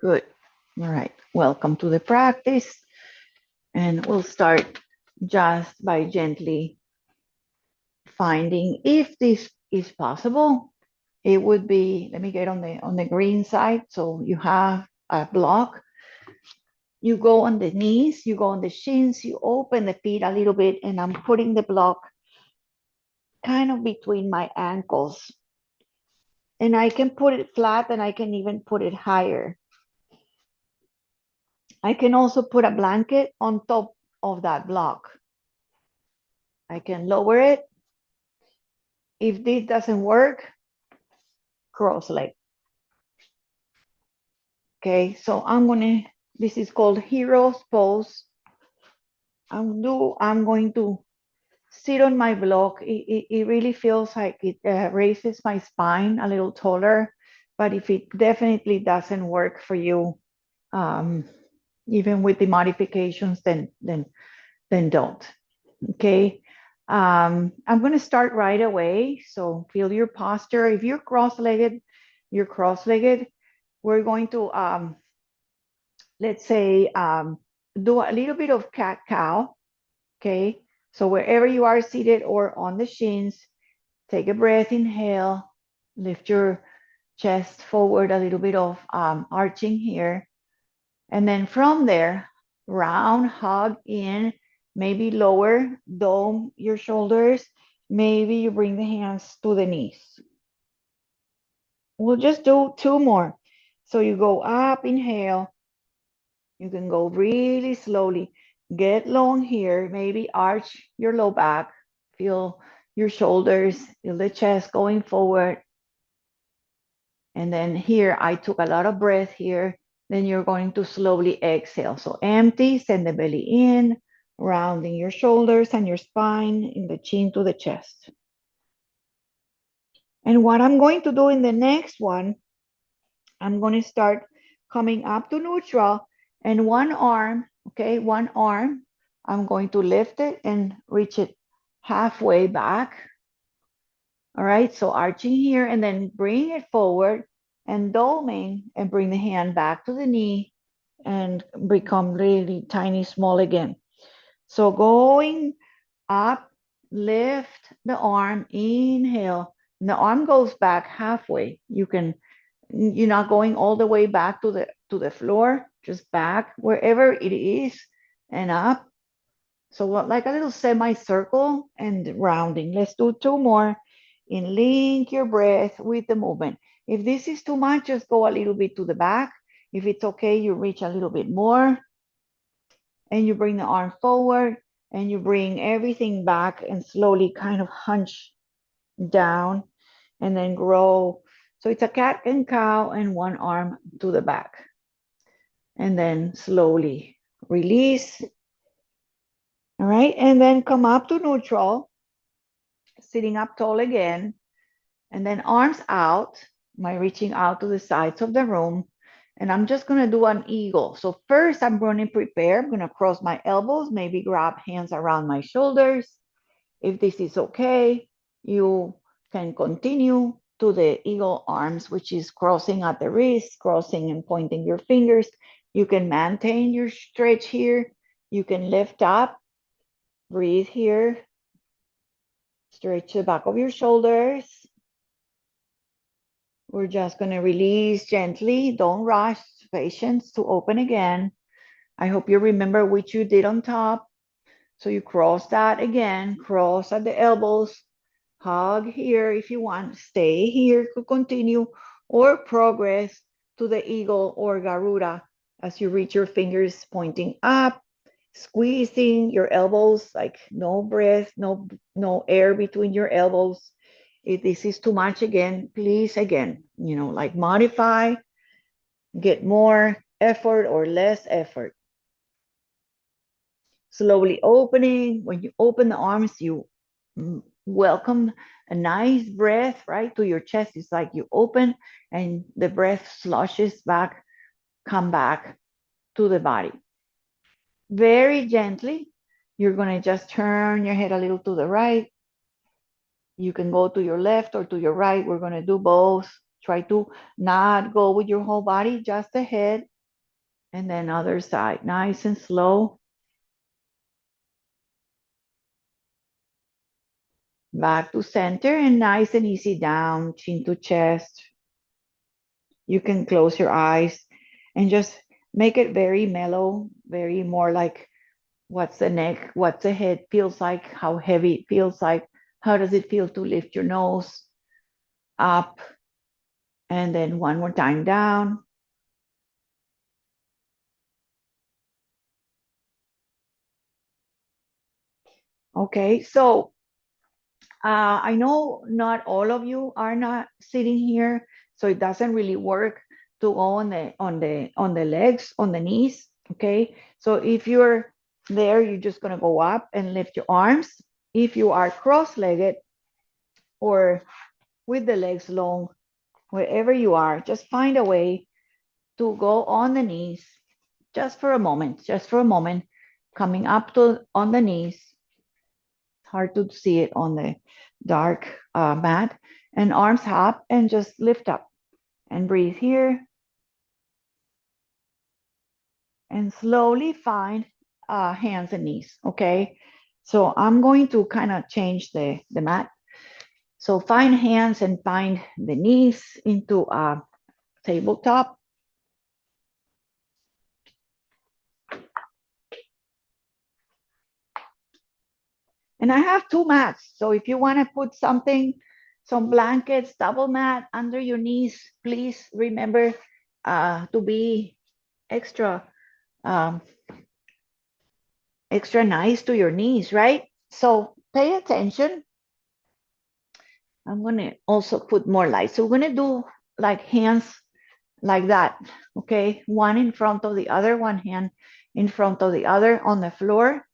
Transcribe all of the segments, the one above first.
Good. All right. Welcome to the practice. And we'll start just by gently finding if this is possible. It would be, let me get on the green side. So you have a block. You go on the knees, you go on the shins, you open the feet a little bit, and I'm putting the block kind of between my ankles. And I can put it flat and I can even put it higher. I can also put a blanket on top of that block. I can lower it. If this doesn't work, cross leg. Okay, so this is called hero's pose. I'm going to sit on my block. It really feels like it raises my spine a little taller, but if it definitely doesn't work for you, um, even with the modifications, then don't. Okay. I'm going to start right away. So feel your posture. If you're cross-legged, you're cross-legged. We're going to, let's say, do a little bit of cat-cow. Okay. So wherever you are seated or on the shins, take a breath, inhale, lift your chest forward, a little bit of arching here. And then from there, round, hug in, maybe lower, dome your shoulders. Maybe you bring the hands to the knees. We'll just do two more. So you go up, inhale. You can go really slowly. Get long here. Maybe arch your low back. Feel your shoulders, feel the chest going forward. And then here, I took a lot of breath here. Then you're going to slowly exhale. So empty, send the belly in, rounding your shoulders and your spine, in the chin to the chest. And what I'm going to do in the next one, I'm going to start coming up to neutral, and one arm, okay, one arm, I'm going to lift it and reach it halfway back. All right, so arching here and then bring it forward and doming and bring the hand back to the knee and become really tiny, small again. So going up, lift the arm, inhale, and the arm goes back halfway. You're not going all the way back to the floor, just back wherever it is and up. So like a little semicircle and rounding. Let's do two more. And link your breath with the movement. If this is too much, just go a little bit to the back. If it's okay, you reach a little bit more. And you bring the arm forward and you bring everything back and slowly kind of hunch down and then grow. So it's a cat and cow and one arm to the back. And then slowly release. All right. And then come up to neutral, sitting up tall again. And then arms out, my reaching out to the sides of the room. And I'm just going to do an eagle. So first I'm going to prepare. I'm going to cross my elbows, maybe grab hands around my shoulders. If this is okay, you can continue to the eagle arms, which is crossing at the wrist, crossing and pointing your fingers. You can maintain your stretch here. You can lift up, breathe here, stretch the back of your shoulders. We're just going to release gently. Don't rush. Patience to open again. I hope you remember what you did on top. So you cross that again, cross at the elbows, hug here if you want, stay here to continue, or progress to the eagle or Garuda as you reach your fingers pointing up, squeezing your elbows, like no breath, no air between your elbows. If this is too much again, please again, like modify, get more effort or less effort. Slowly opening. When you open the arms, you welcome a nice breath right to your chest. It's like you open and the breath sloshes back, come back to the body. Very gently, you're going to just turn your head a little to the right. You can go to your left or to your right. We're going to do both. Try to not go with your whole body, just the head. And then other side, nice and slow. Back to center and nice and easy down, chin to chest. You can close your eyes and just make it very mellow, very more like what's the neck, what's the head feels like, how heavy it feels like, how does it feel to lift your nose up, and then one more time down. Okay, so I know not all of you are not sitting here, so it doesn't really work to go on the legs, on the knees. Okay, so if you're there, you're just gonna go up and lift your arms. If you are cross-legged or with the legs long, wherever you are, just find a way to go on the knees just for a moment, coming up to on the knees. Hard to see it on the dark mat, and arms up and just lift up and breathe here and slowly find hands and knees. Okay, so I'm going to kind of change the mat. So find hands and find the knees into a tabletop. And I have two mats. So if you want to put something, some blankets, double mat under your knees, please remember to be extra um, extra nice to your knees, right? So pay attention. I'm going to also put more light. So we're going to do like hands like that, okay? One in front of the other, one hand in front of the other on the floor.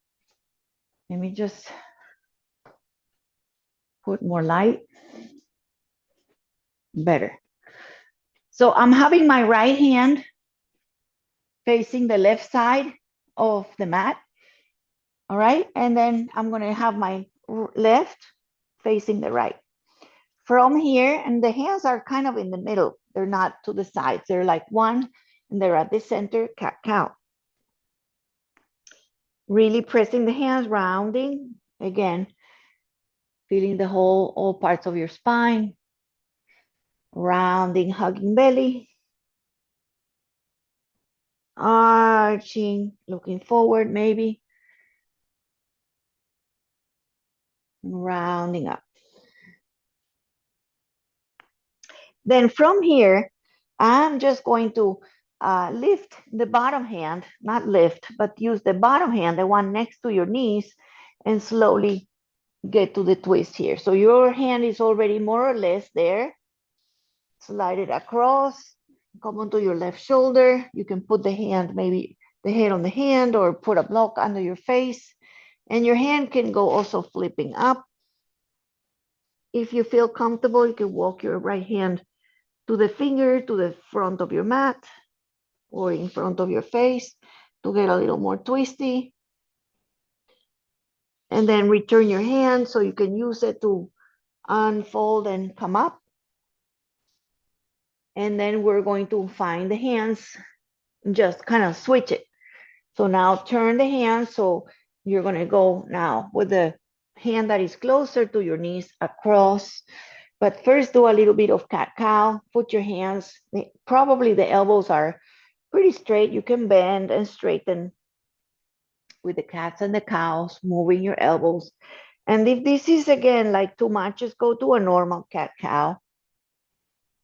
Let me just put more light. Better. So I'm having my right hand facing the left side of the mat. All right. And then I'm going to have my left facing the right. From here, and the hands are kind of in the middle. They're not to the sides. They're like one, and they're at the center, cat cow. Really pressing the hands, rounding. Again, feeling the whole, all parts of your spine. Rounding, hugging belly. Arching, looking forward maybe. Rounding up. Then from here, I'm just going to lift the bottom hand, not lift, but use the bottom hand, the one next to your knees, and slowly get to the twist here. So your hand is already more or less there. Slide it across, come onto your left shoulder. You can put the hand, maybe the head on the hand, or put a block under your face. And your hand can go also flipping up. If you feel comfortable, you can walk your right hand to the finger, to the front of your mat, or in front of your face to get a little more twisty. And then return your hand so you can use it to unfold and come up. And then we're going to find the hands, just kind of switch it. So now turn the hand. So you're going to go now with the hand that is closer to your knees across. But first do a little bit of cat cow. Put your hands, probably the elbows are pretty straight. You can bend and straighten with the cats and the cows, moving your elbows. And if this is again like too much, just go to a normal cat cow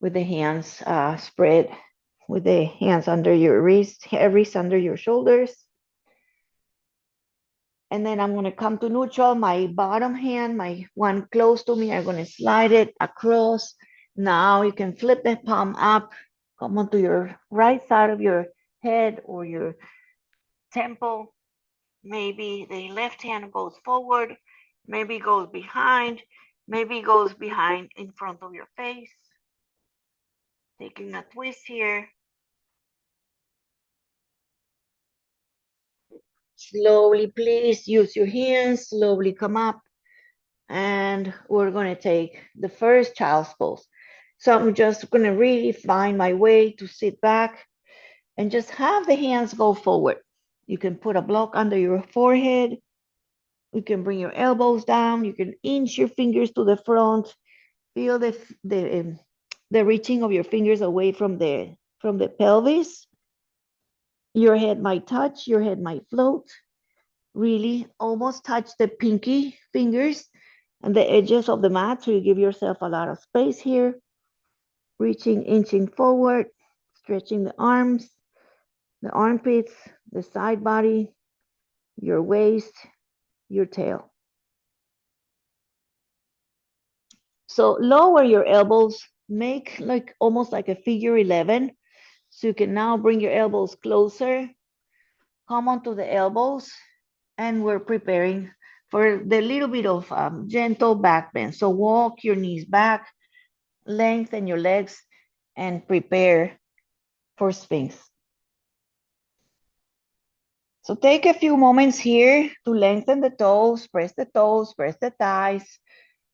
with the hands spread, with the hands under your wrist under your shoulders. And then I'm going to come to neutral. My bottom hand, my one close to me, I'm going to slide it across. Now you can flip the palm up, come onto your right side of your head or your temple. Maybe the left hand goes forward, maybe goes behind, maybe goes behind in front of your face. Taking a twist here. Slowly, please use your hands, slowly come up. And we're going to take the first child's pose. So I'm just gonna really find my way to sit back and just have the hands go forward. You can put a block under your forehead. You can bring your elbows down. You can inch your fingers to the front. Feel the reaching of your fingers away from the pelvis. Your head might touch. Your head might float. Really, almost touch the pinky fingers and the edges of the mat, so you give yourself a lot of space here. Reaching, inching forward, stretching the arms, the armpits, the side body, your waist, your tail. So lower your elbows, make like almost like a figure 11. So you can now bring your elbows closer, come onto the elbows, and we're preparing for the little bit of gentle back bend. So walk your knees back, lengthen your legs, and prepare for Sphinx. So take a few moments here to lengthen the toes, press the thighs,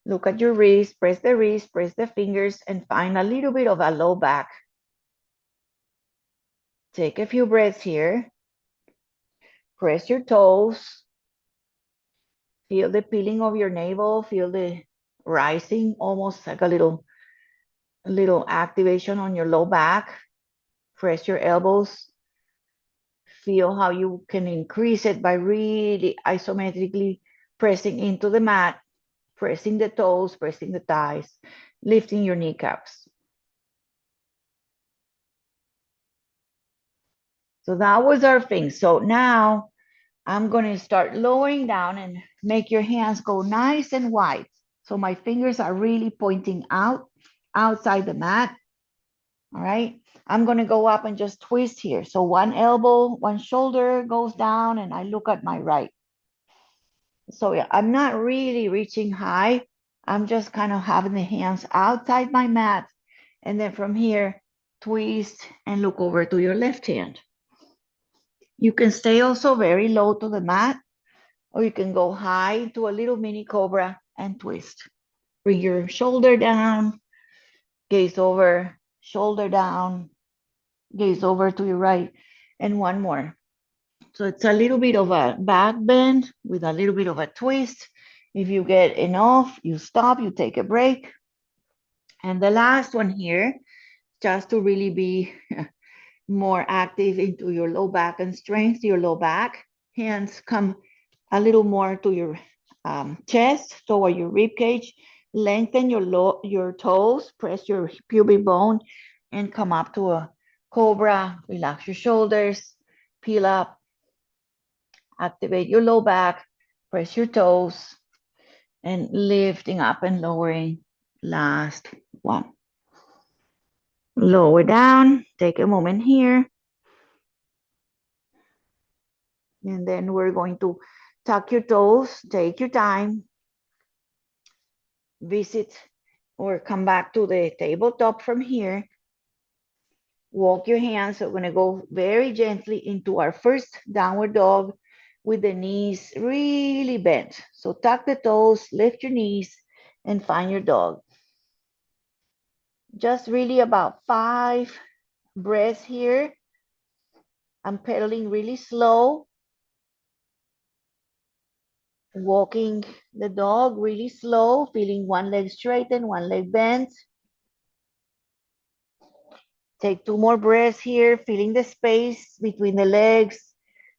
look at your wrist, press the fingers, and find a little bit of a low back. Take a few breaths here. Press your toes. Feel the peeling of your navel, feel the rising, almost like a little activation on your low back. Press your elbows. Feel how you can increase it by really isometrically pressing into the mat, pressing the toes, pressing the thighs, lifting your kneecaps. So that was our thing. So now I'm going to start lowering down and make your hands go nice and wide. So my fingers are really pointing out, outside the mat. All right. I'm going to go up and just twist here. So one elbow, one shoulder goes down, and I look at my right. So yeah, I'm not really reaching high. I'm just kind of having the hands outside my mat. And then from here, twist and look over to your left hand. You can stay also very low to the mat, or you can go high to a little mini cobra and twist. Bring your shoulder down, gaze over, shoulder down, gaze over to your right, and one more. So it's a little bit of a back bend with a little bit of a twist. If you get enough, you stop, you take a break. And the last one here, just to really be more active into your low back and strength your low back. Hands come a little more to your chest, toward your rib cage. Lengthen your toes, press your pubic bone, and come up to a cobra. Relax your shoulders, peel up, activate your low back, press your toes, and lifting up and lowering. Last one. Lower down, take a moment here. And then we're going to tuck your toes, take your time, visit or come back to the tabletop from here. Walk your hands. So we're going to go very gently into our first downward dog with the knees really bent. So tuck the toes, lift your knees, and find your dog. Just really about 5 breaths here. I'm pedaling really slow. Walking the dog really slow, feeling one leg straight and one leg bent. Take 2 more breaths here, feeling the space between the legs,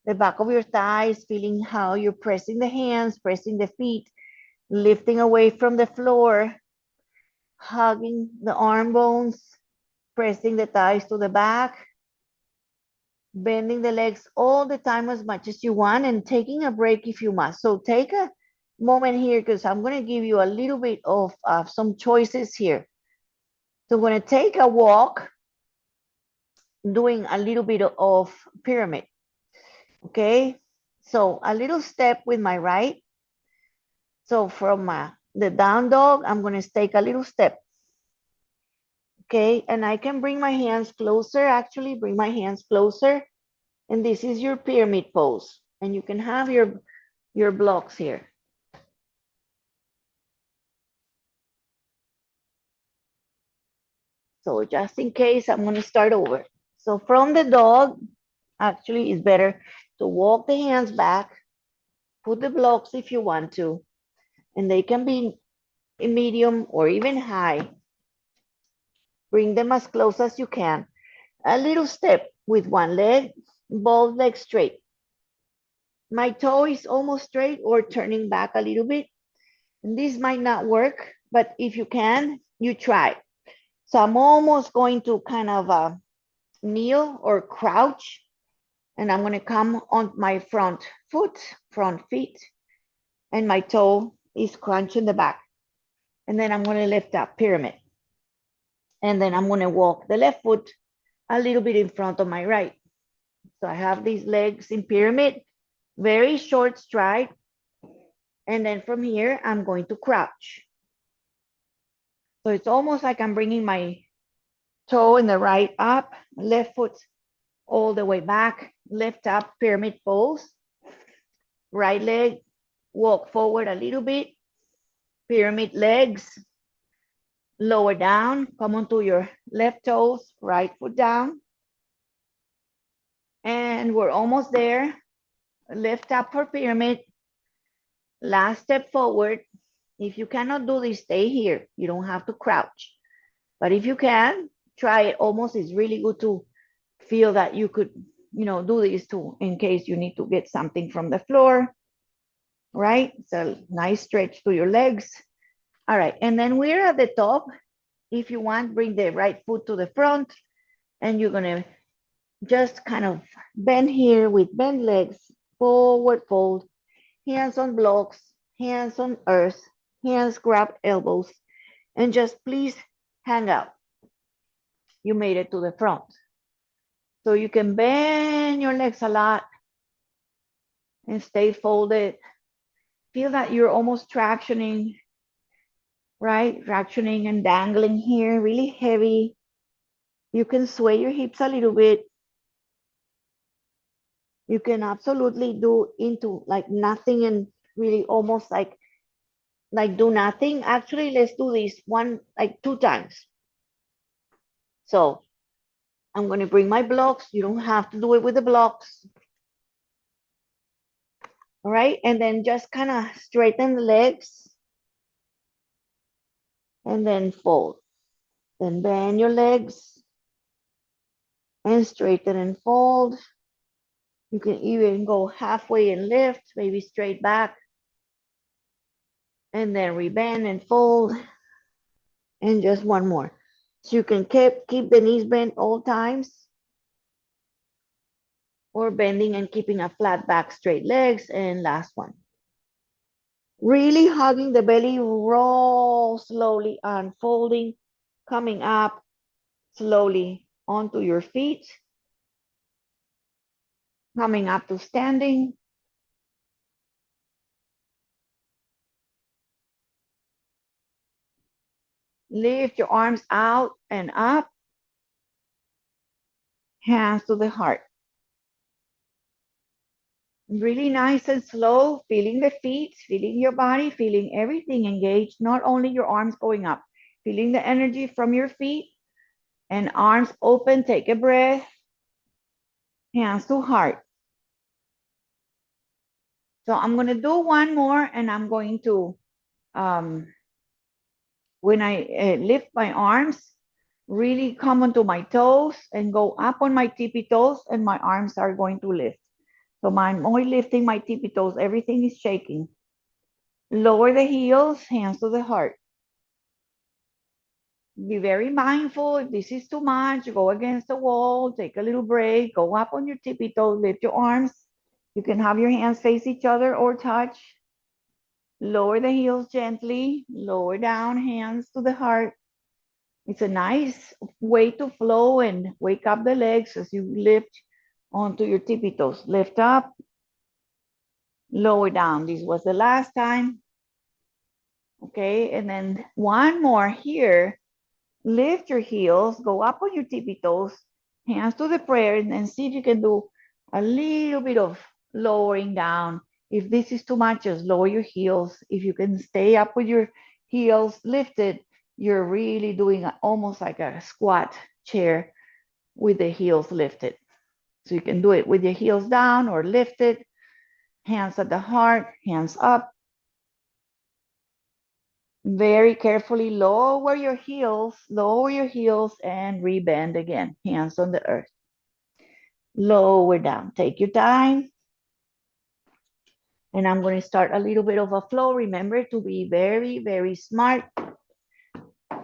the back of your thighs, feeling how you're pressing the hands, pressing the feet, lifting away from the floor, hugging the arm bones, pressing the thighs to the back, bending the legs all the time as much as you want, and taking a break if you must. So take a moment here, because I'm going to give you a little bit of some choices here. So I'm going to take a walk, doing a little bit of pyramid. Okay, so a little step with my right. So from the down dog, I'm going to take a little step. Okay, and I can bring my hands closer, actually bring my hands closer. And this is your pyramid pose. And you can have your blocks here. So just in case, I'm gonna start over. So from the dog, actually it's better to walk the hands back, put the blocks if you want to, and they can be in medium or even high. Bring them as close as you can. A little step with one leg, both legs straight. My toe is almost straight or turning back a little bit. And this might not work, but if you can, you try. So I'm almost going to kind of kneel or crouch, and I'm gonna come on my front foot, front feet, and my toe is crunching the back. And then I'm gonna lift up, pyramid. And then I'm gonna walk the left foot a little bit in front of my right. So I have these legs in pyramid, very short stride. And then from here, I'm going to crouch. So it's almost like I'm bringing my toe in the right up, left foot all the way back, lift up, pyramid pose. Right leg, walk forward a little bit, pyramid legs, lower down, come onto your left toes, right foot down. And we're almost there. Lift up for pyramid. Last step forward. If you cannot do this, stay here. You don't have to crouch. But if you can, try it. Almost is really good to feel that you could, do this too, in case you need to get something from the floor, right? So nice stretch to your legs. All right, and then we're at the top. If you want, bring the right foot to the front, and you're gonna just kind of bend here with bent legs, forward fold, hands on blocks, hands on earth, hands grab elbows, and just please hang out. You made it to the front. So you can bend your legs a lot and stay folded. Feel that you're almost tractioning, right? Tractioning and dangling here, really heavy. You can sway your hips a little bit. You can absolutely do into like nothing and really almost like do nothing. Actually, let's do this like 2 times. So I'm going to bring my blocks. You don't have to do it with the blocks. All right. And then just kind of straighten the legs and then fold. Then bend your legs and straighten and fold. You can even go halfway and lift, maybe straight back. And then rebend and fold. And just one more. So you can keep the knees bent all times. Or bending and keeping a flat back, straight legs. And last one. Really hugging the belly, roll slowly, unfolding, coming up slowly onto your feet. Coming up to standing. Lift your arms out and up. Hands to the heart. Really nice and slow, feeling the feet, feeling your body, feeling everything engaged, not only your arms going up, feeling the energy from your feet and arms open. Take a breath. Hands to heart. So I'm going to do one more and I'm going to, when I lift my arms, really come onto my toes and go up on my tippy toes and my arms are going to lift. So I'm only lifting my tippy toes. Everything is shaking. Lower the heels, hands to the heart. Be very mindful. If this is too much, go against the wall, take a little break, go up on your tippy toes, lift your arms. You can have your hands face each other or touch. Lower the heels gently, lower down, hands to the heart. It's a nice way to flow and wake up the legs as you lift onto your tippy toes. Lift up, lower down. This was the last time. Okay, and then one more here. Lift your heels, go up on your tippy toes, hands to the prayer, and see if you can do a little bit of lowering down. If this is too much, just lower your heels. If you can stay up with your heels lifted, you're really doing almost like a squat chair with the heels lifted. So you can do it with your heels down or lifted, hands at the heart, hands up. Very carefully lower your heels and rebend again, hands on the earth. Lower down, take your time. And I'm going to start a little bit of a flow. Remember to be very, very smart.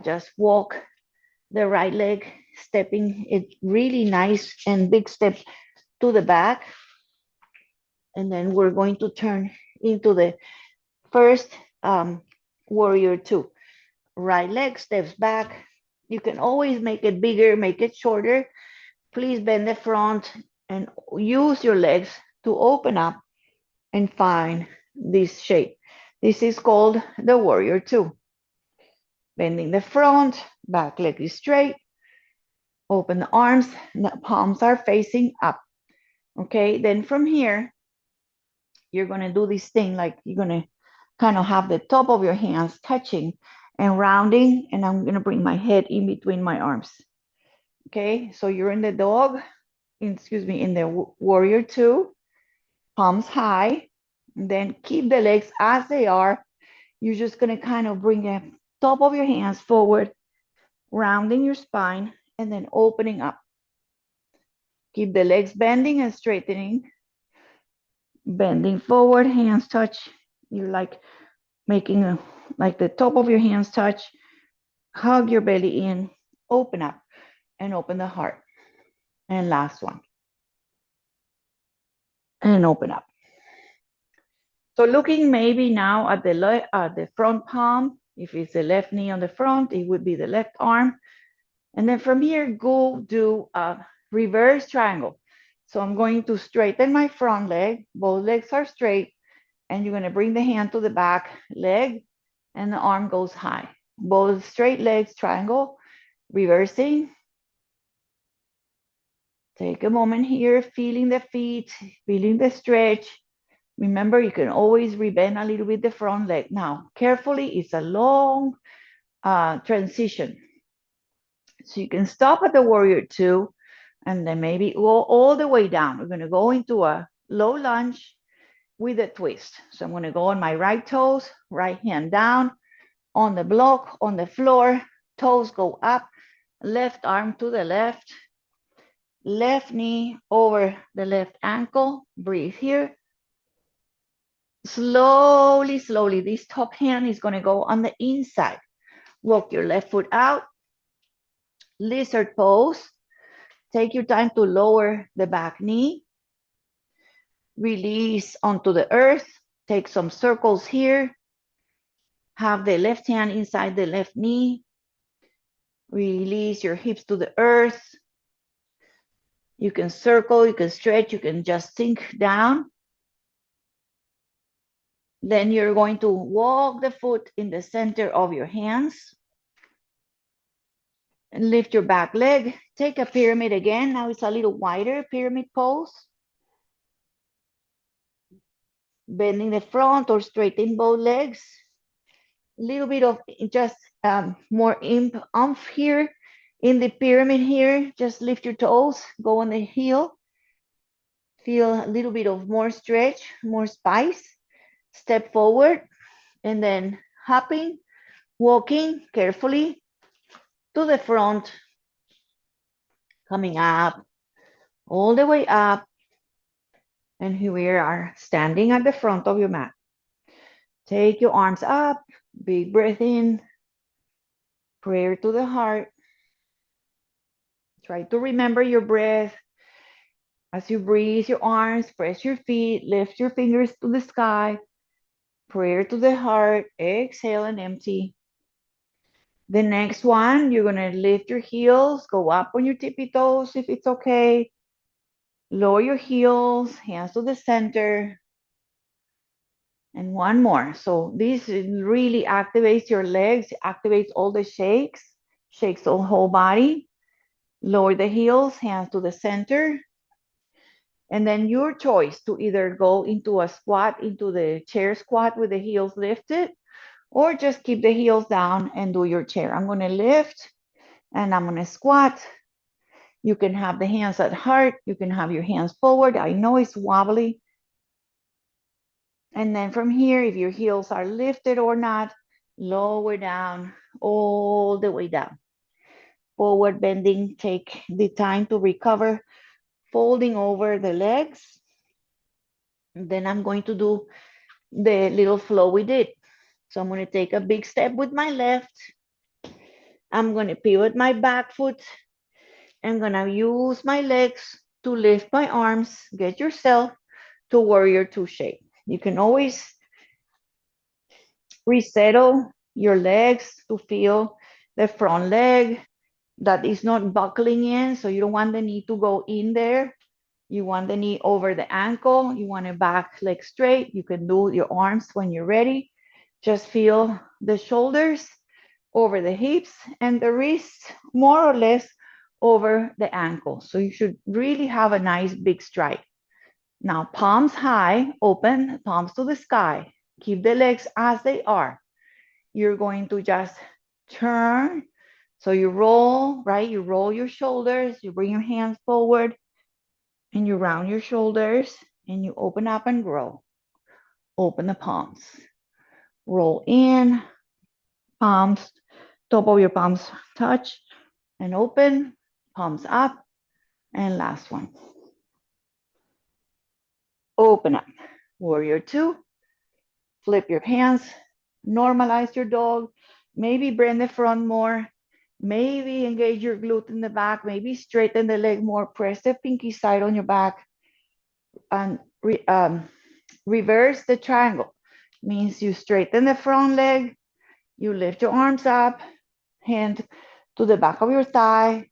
Just walk the right leg, stepping it really nice and big step to the back. And then we're going to turn into the first warrior two. Right leg steps back. You can always make it bigger, make it shorter. Please bend the front and use your legs to open up and find this shape. This is called the warrior two. Bending the front, back leg is straight. Open the arms, the palms are facing up. Okay, then from here, you're gonna do this thing like you're gonna kind of have the top of your hands touching and rounding, and I'm gonna bring my head in between my arms. Okay, so you're in the dog, in the warrior two, palms high, and then keep the legs as they are. You're just gonna kind of bring the top of your hands forward, rounding your spine, and then opening up. Keep the legs bending and straightening. Bending forward, hands touch. You're like making like the top of your hands touch. Hug your belly in, open up, and open the heart. And last one. And open up. So looking maybe now at the front palm. If it's the left knee on the front, it would be the left arm. And then from here, go do a reverse triangle. So I'm going to straighten my front leg. Both legs are straight. And you're going to bring the hand to the back leg and the arm goes high. Both straight legs, triangle, reversing. Take a moment here, feeling the feet, feeling the stretch. Remember, you can always rebend a little bit the front leg. Now, carefully, it's a long transition. So you can stop at the warrior two and then maybe go all the way down. We're going to go into a low lunge with a twist. So I'm going to go on my right toes, right hand down on the block, on the floor, toes go up, left arm to the left knee over the left ankle. Breathe here. Slowly, slowly, this top hand is going to go on the inside. Walk your left foot out. Lizard pose. Take your time to lower the back knee. Release onto the earth. Take some circles here. Have the left hand inside the left knee. Release your hips to the earth. You can circle, you can stretch, you can just sink down. Then you're going to walk the foot in the center of your hands. And lift your back leg. Take a pyramid again. Now it's a little wider pyramid pose. Bending the front or straighten both legs. A little bit of just more oomph here in the pyramid here. Just lift your toes, go on the heel. Feel a little bit of more stretch, more spice. Step forward and then hopping, walking carefully to the front, coming up, all the way up. And here we are standing at the front of your mat. Take your arms up, big breath in, prayer to the heart. Try to remember your breath. As you breathe your arms, press your feet, lift your fingers to the sky. Prayer to the heart, exhale and empty. The next one, you're gonna lift your heels, go up on your tippy toes if it's okay. Lower your heels, hands to the center. And one more. So this really activates your legs, activates all the shakes the whole body. Lower the heels, hands to the center. And then your choice to either go into a squat, into the chair squat with the heels lifted, or just keep the heels down and do your chair. I'm going to lift and I'm going to squat. You can have the hands at heart. You can have your hands forward. I know it's wobbly. And then from here, if your heels are lifted or not, lower down, all the way down. Forward bending, take the time to recover, folding over the legs. And then I'm going to do the little flow we did. So I'm going to take a big step with my left. I'm going to pivot my back foot. I'm going to use my legs to lift my arms. Get yourself to warrior two shape. You can always resettle your legs to feel the front leg that is not buckling in. So you don't want the knee to go in there. You want the knee over the ankle. You want a back leg straight. You can do your arms when you're ready. Just feel the shoulders over the hips and the wrists more or less over the ankle. So you should really have a nice big stride. Now, palms high, open, palms to the sky. Keep the legs as they are. You're going to just turn. So you roll, right? You roll your shoulders, you bring your hands forward, and you round your shoulders, and you open up and grow. Open the palms. Roll in, palms, top of your palms touch, and open, palms up, and last one. Open up. Warrior two. Flip your hands, normalize your dog, maybe bend the front more, maybe engage your glute in the back, maybe straighten the leg more, press the pinky side on your back, and reverse the triangle. Means you straighten the front leg, you lift your arms up, hand to the back of your thigh,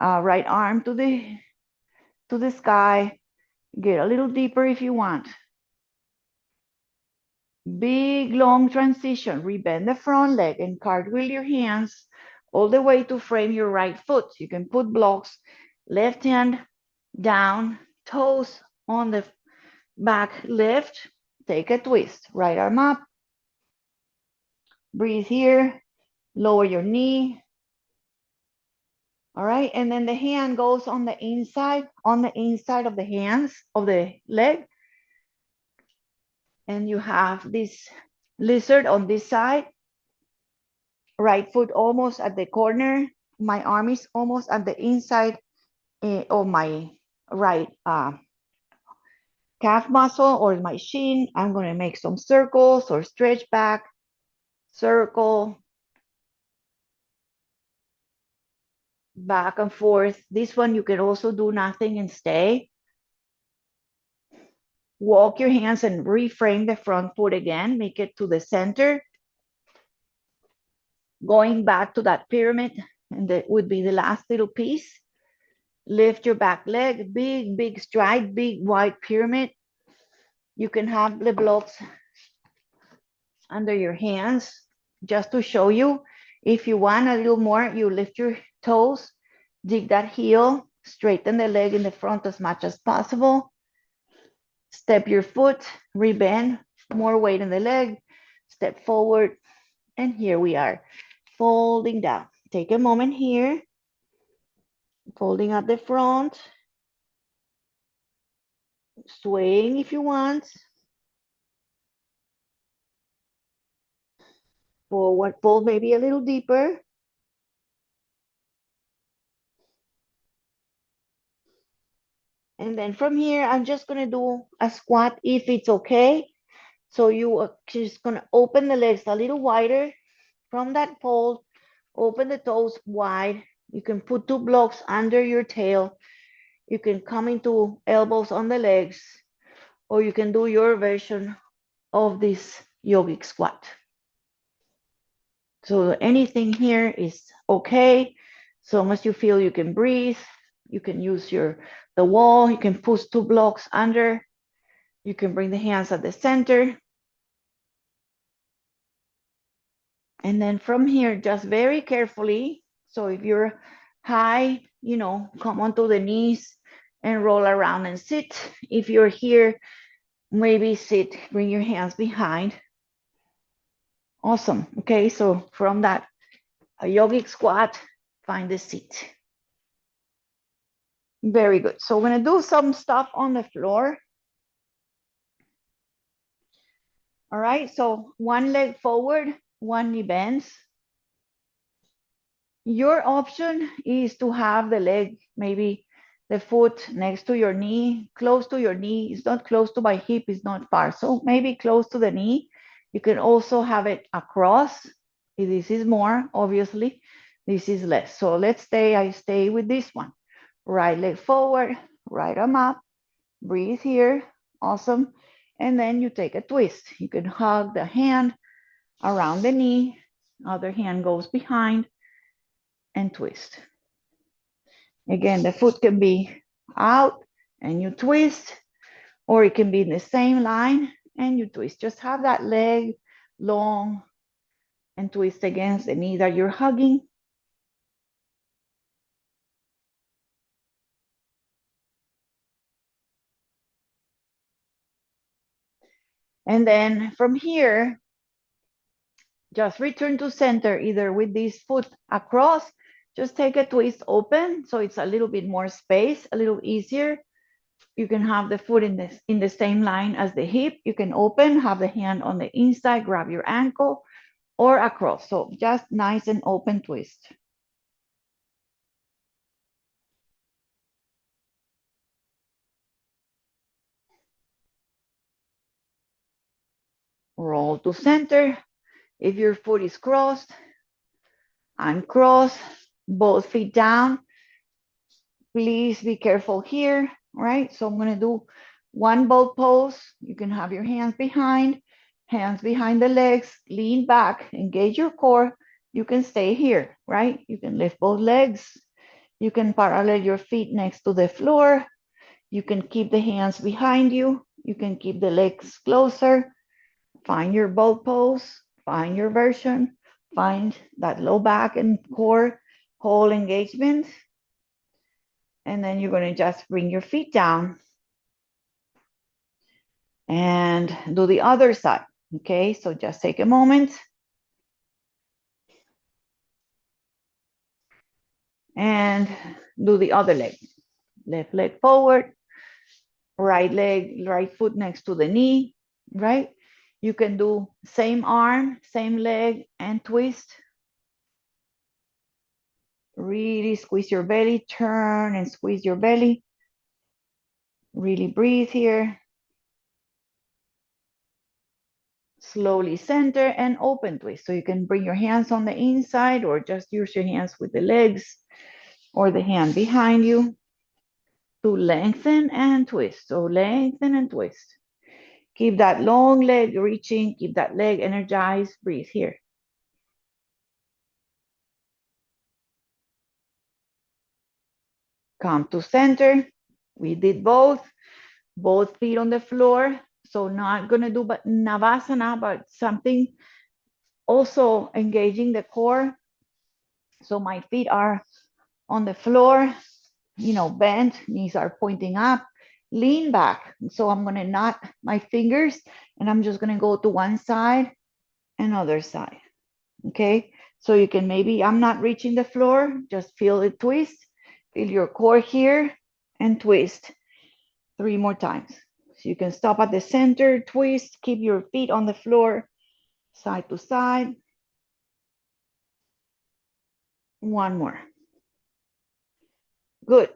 right arm to the sky, get a little deeper if you want. Big long transition, rebend the front leg and cartwheel your hands all the way to frame your right foot. You can put blocks, left hand down, toes on the back lift, take a twist, right arm up, breathe here, lower your knee. All right, and then the hand goes on the inside of the hands of the leg. And you have this lizard on this side. Right foot almost at the corner. My arm is almost at the inside of my right calf muscle or my shin. I'm going to make some circles or stretch back, circle, back and forth. This one you can also do nothing and stay. Walk your hands and reframe the front foot again. Make it to the center. Going back to that pyramid, and that would be the last little piece. Lift your back leg, big, big stride, big wide pyramid. You can have the blocks under your hands just to show you. If you want a little more, you lift your toes, dig that heel, straighten the leg in the front as much as possible. Step your foot, rebend, more weight in the leg, step forward, and here we are, folding down. Take a moment here, folding at the front, swaying if you want. Forward fold maybe a little deeper. And then from here, I'm just gonna do a squat if it's okay. So you are just gonna open the legs a little wider from that fold, open the toes wide. You can put two blocks under your tail. You can come into elbows on the legs, or you can do your version of this yogic squat. So anything here is okay. So long as you feel you can breathe, you can use the wall, you can push two blocks under, you can bring the hands at the center. And then from here, just very carefully. So if you're high, come onto the knees and roll around and sit. If you're here, maybe sit, bring your hands behind Awesome. Okay, so from that yogic squat, find the seat. Very good. So we're going to do some stuff on the floor. All right, so one leg forward, one knee bends. Your option is to have the leg, maybe the foot next to your knee, close to your knee. It's not close to my hip, it's not far. So maybe close to the knee. You can also have it across. This is more, obviously. This is less. So I stay with this one. Right leg forward, right arm up, breathe here. Awesome. And then you take a twist. You can hug the hand around the knee, other hand goes behind and twist. Again, the foot can be out and you twist, or it can be in the same line and you twist. Just have that leg long and twist against the knee that you're hugging. And then from here, just return to center, either with this foot across, just take a twist open so it's a little bit more space, a little easier. You can have the foot in the same line as the hip. You can open, have the hand on the inside, grab your ankle, or across. So just nice and open twist. Roll to center. If your foot is crossed, uncross, both feet down. Please be careful here, right? So I'm gonna do one boat pose. You can have your hands behind the legs, lean back, engage your core. You can stay here, right? You can lift both legs. You can parallel your feet next to the floor. You can keep the hands behind you. You can keep the legs closer. Find your boat pose, find your version, find that low back and core whole engagement. And then you're going to just bring your feet down and do the other side. Okay, so just take a moment and do the other leg. Left leg forward, right foot next to the knee, right? You can do same arm, same leg, and twist. Really squeeze your belly, turn and squeeze your belly. Really breathe here. Slowly center and open twist. So you can bring your hands on the inside or just use your hands with the legs or the hand behind you to lengthen and twist. So lengthen and twist. Keep that long leg reaching, keep that leg energized. Breathe here. Come to center. We did both feet on the floor. So not gonna do but Navasana, but something also engaging the core. So my feet are on the floor, bent, knees are pointing up, lean back. So I'm gonna knot my fingers and I'm just gonna go to one side and other side, okay? So you can I'm not reaching the floor, just feel it twist, feel your core here and twist 3 more times. So you can stop at the center, twist, keep your feet on the floor, side to side. One more. Good.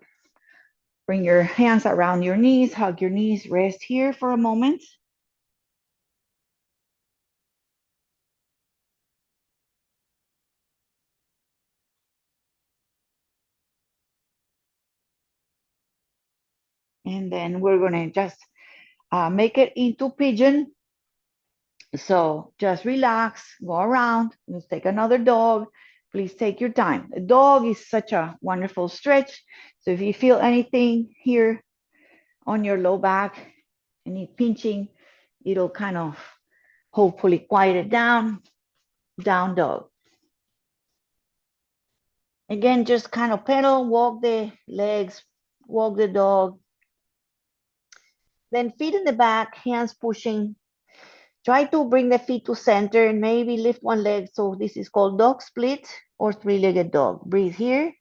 Bring your hands around your knees, hug your knees, rest here for a moment. And then we're gonna just make it into pigeon. So just relax, go around, let's take another dog. Please take your time. A dog is such a wonderful stretch. So if you feel anything here on your low back, any pinching, it'll kind of hopefully quiet it down. Down dog. Again, just kind of pedal, walk the legs, walk the dog. Then feet in the back, hands pushing Try to bring the feet to center and maybe lift one leg. So this is called dog split or three-legged dog. Breathe here.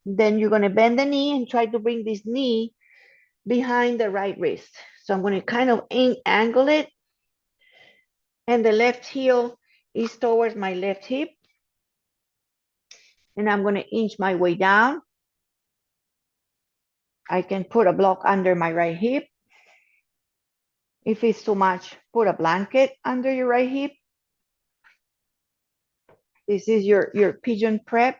Then you're going to bend the knee and try to bring this knee behind the right wrist. So I'm going to kind of angle it, and the left heel is towards my left hip. And I'm going to inch my way down. I can put a block under my right hip. If it's too much, put a blanket under your right hip. This is your pigeon prep.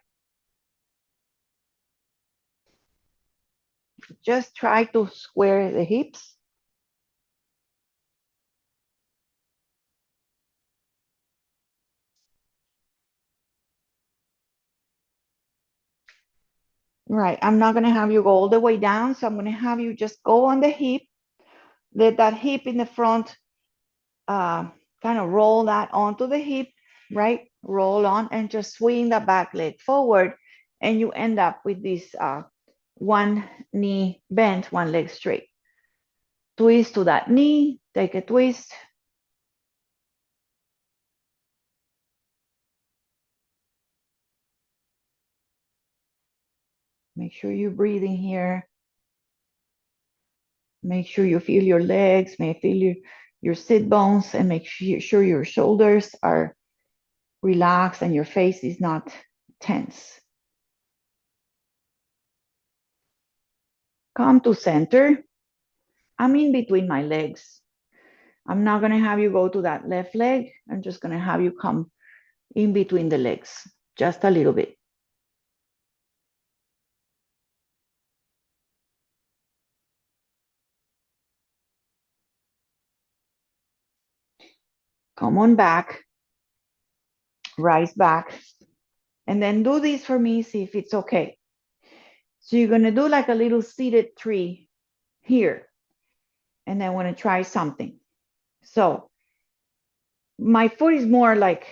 Just try to square the hips. Right, I'm not going to have you go all the way down, so I'm going to have you just go on the hip. Let that hip in the front kind of roll that onto the hip, right? Roll on and just swing the back leg forward, and you end up with this one knee bent, one leg straight. Twist to that knee, take a twist. Make sure you're breathing here. Make sure you feel your legs, may feel your sit bones, and make sure your shoulders are relaxed and your face is not tense. Come to center. I'm in between my legs. I'm not going to have you go to that left leg. I'm just going to have you come in between the legs, just a little bit. Come on back, rise back, and then do this for me, see if it's okay. So you're going to do like a little seated tree here, and I want to try something. So my foot is more like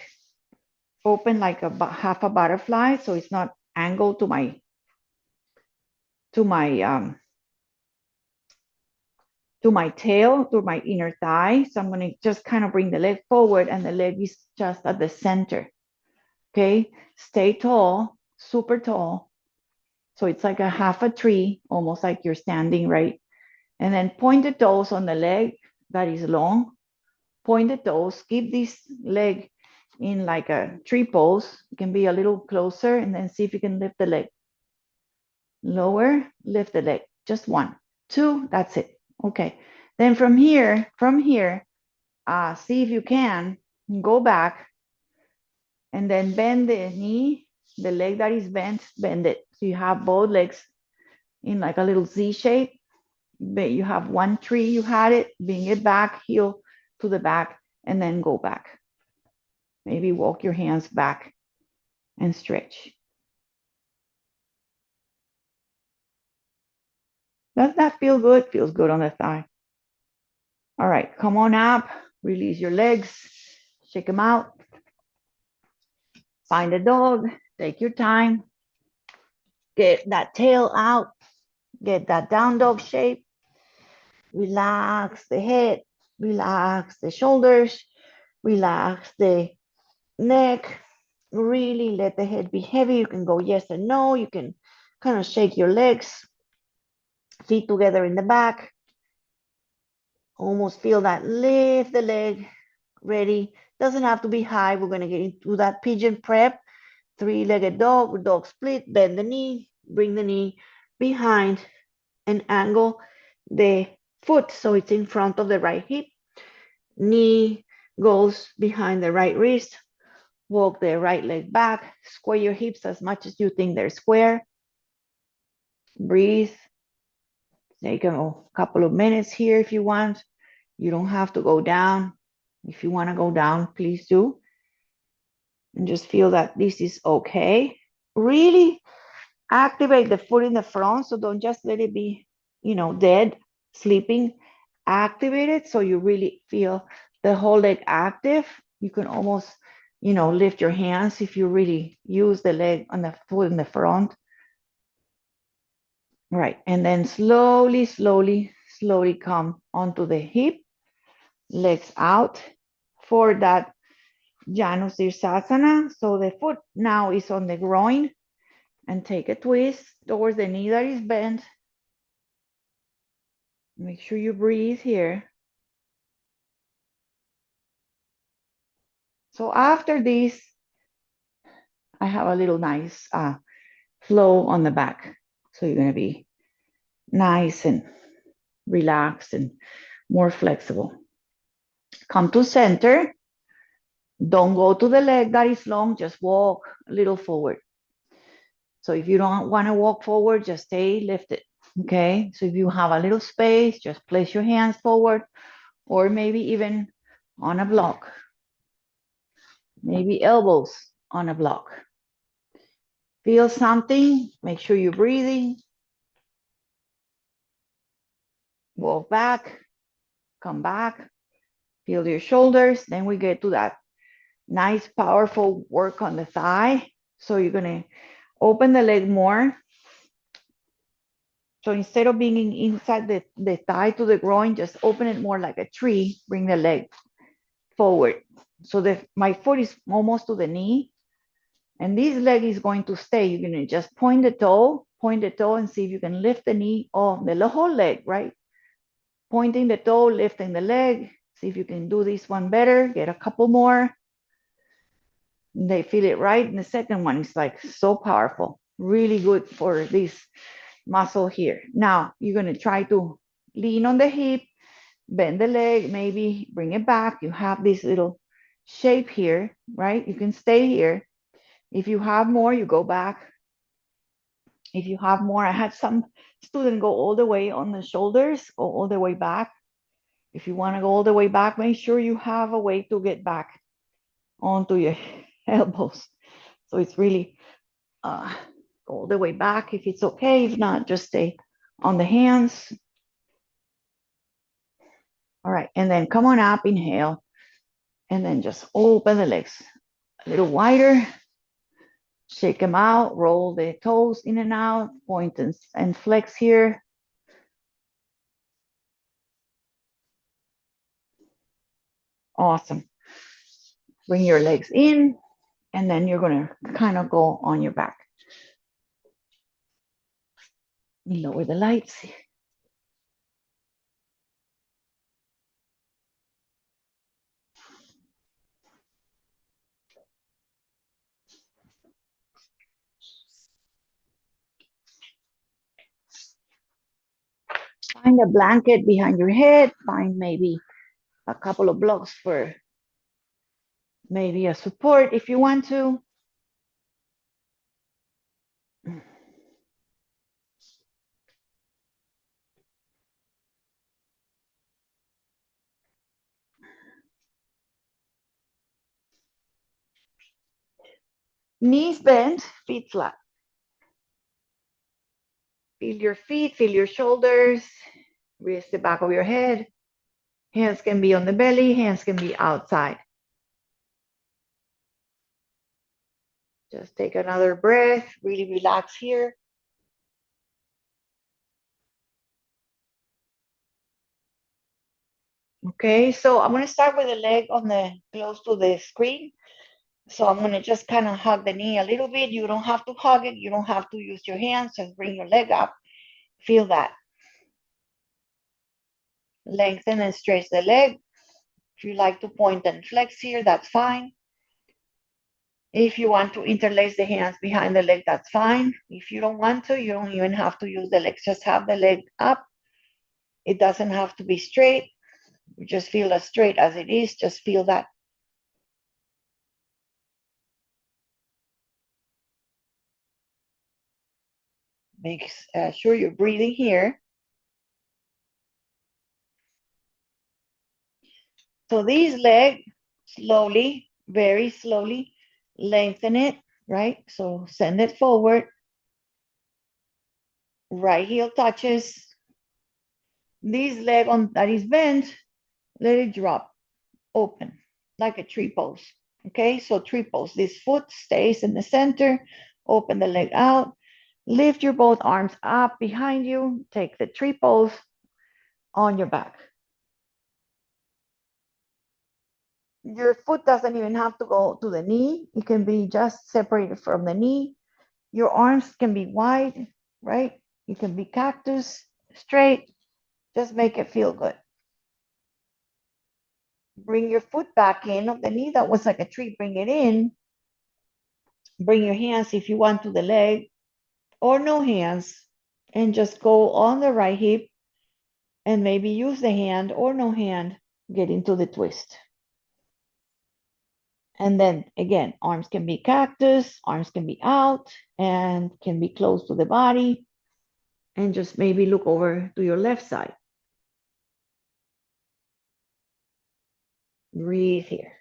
open, like half a butterfly, so it's not angled to my tail, to my inner thigh. So I'm going to just kind of bring the leg forward, and the leg is just at the center. Okay, stay tall, super tall. So it's like a half a tree, almost like you're standing, right? And then point the toes on the leg that is long. Point the toes, keep this leg in like a tree pose. You can be a little closer, and then see if you can lift the leg. Lower, lift the leg. Just one, two, that's it. Okay. Then from here, see if you can go back and then bend the knee, the leg that is bent, bend it. So you have both legs in like a little Z shape. But you have one tree, you had it, bring it back, heel to the back, and then go back. Maybe walk your hands back and stretch. Does that feel good? Feels good on the thigh. All right, come on up, release your legs, shake them out. Find a dog, take your time. Get that tail out, get that down dog shape. Relax the head, relax the shoulders, relax the neck. Really let the head be heavy. You can go yes and no. You can kind of shake your legs, feet together in the back. Almost feel that lift the leg, ready. Doesn't have to be high. We're going to get into that pigeon prep. Three-legged dog, dog split, bend the knee, bring the knee behind and angle the foot so it's in front of the right hip. Knee goes behind the right wrist. Walk the right leg back. Square your hips as much as you think they're square. Breathe. Take a couple of minutes here if you want. You don't have to go down. If you want to go down, please do. And just feel that this is okay. Really activate the foot in the front. So don't just let it be, dead, sleeping. Activate it so you really feel the whole leg active. You can almost, lift your hands if you really use the leg on the foot in the front. Right. And then slowly, slowly slowly come onto the hip, legs out for that Janu Sirsasana. So the foot now is on the groin, and take a twist towards the knee that is bent. Make sure you breathe here. So after this, I have a little nice flow on the back. So you're going to be nice and relaxed and more flexible. Come to center. Don't go to the leg that is long, just walk a little forward. So if you don't want to walk forward, just stay lifted, okay? So if you have a little space, just place your hands forward, or maybe even on a block. Maybe elbows on a block. Feel something, make sure you're breathing. Walk back, come back, feel your shoulders. Then we get to that nice, powerful work on the thigh. So you're gonna open the leg more. So instead of being inside the thigh to the groin, just open it more like a tree. Bring the leg forward. So my foot is almost to the knee. And this leg is going to stay. You're going to just point the toe and see if you can lift the knee or the whole leg, right? Pointing the toe, lifting the leg. See if you can do this one better. Get a couple more. They feel it right. And the second one is like so powerful. Really good for this muscle here. Now you're going to try to lean on the hip, bend the leg, maybe bring it back. You have this little shape here, right? You can stay here. If you have more, you go back. If you have more, I had some students go all the way on the shoulders, go all the way back. If you want to go all the way back, make sure you have a way to get back onto your elbows. So it's really go all the way back if it's okay. If not, just stay on the hands. All right, and then come on up, inhale, and then just open the legs a little wider. Shake them out, roll the toes in and out, point and flex here. Awesome. Bring your legs in, and then you're going to kind of go on your back. Lower the lights. Find a blanket behind your head. Find maybe a couple of blocks for maybe a support if you want to. Knees bent, feet flat. Feel your feet, feel your shoulders. Raise the back of your head. Hands can be on the belly, hands can be outside. Just take another breath, really relax here. Okay, so I'm going to start with the leg on the close to the screen. So I'm going to just kind of hug the knee a little bit. You don't have to hug it. You don't have to use your hands. Just bring your leg up. Feel that. Lengthen and stretch the leg. If you like to point and flex here, that's fine. If you want to interlace the hands behind the leg, that's fine. If you don't want to, you don't even have to use the legs. Just have the leg up. It doesn't have to be straight. You just feel as straight as it is. Just feel that. Make sure you're breathing here. So these legs, slowly, very slowly, lengthen it, right? So send it forward. Right heel touches. This leg on that is bent, let it drop, open, like a tree pose. Okay, so tree pose. This foot stays in the center. Open the leg out. Lift your both arms up behind you. Take the tree pose on your back. Your foot doesn't even have to go to the knee. It can be just separated from the knee. Your arms can be wide, right? You can be cactus, straight. Just make it feel good. Bring your foot back in of the knee. That was like a tree. Bring it in. Bring your hands, if you want, to the leg, or no hands, and just go on the right hip and maybe use the hand or no hand, get into the twist. And then again, arms can be cactus, arms can be out and can be close to the body. And just maybe look over to your left side. Breathe here.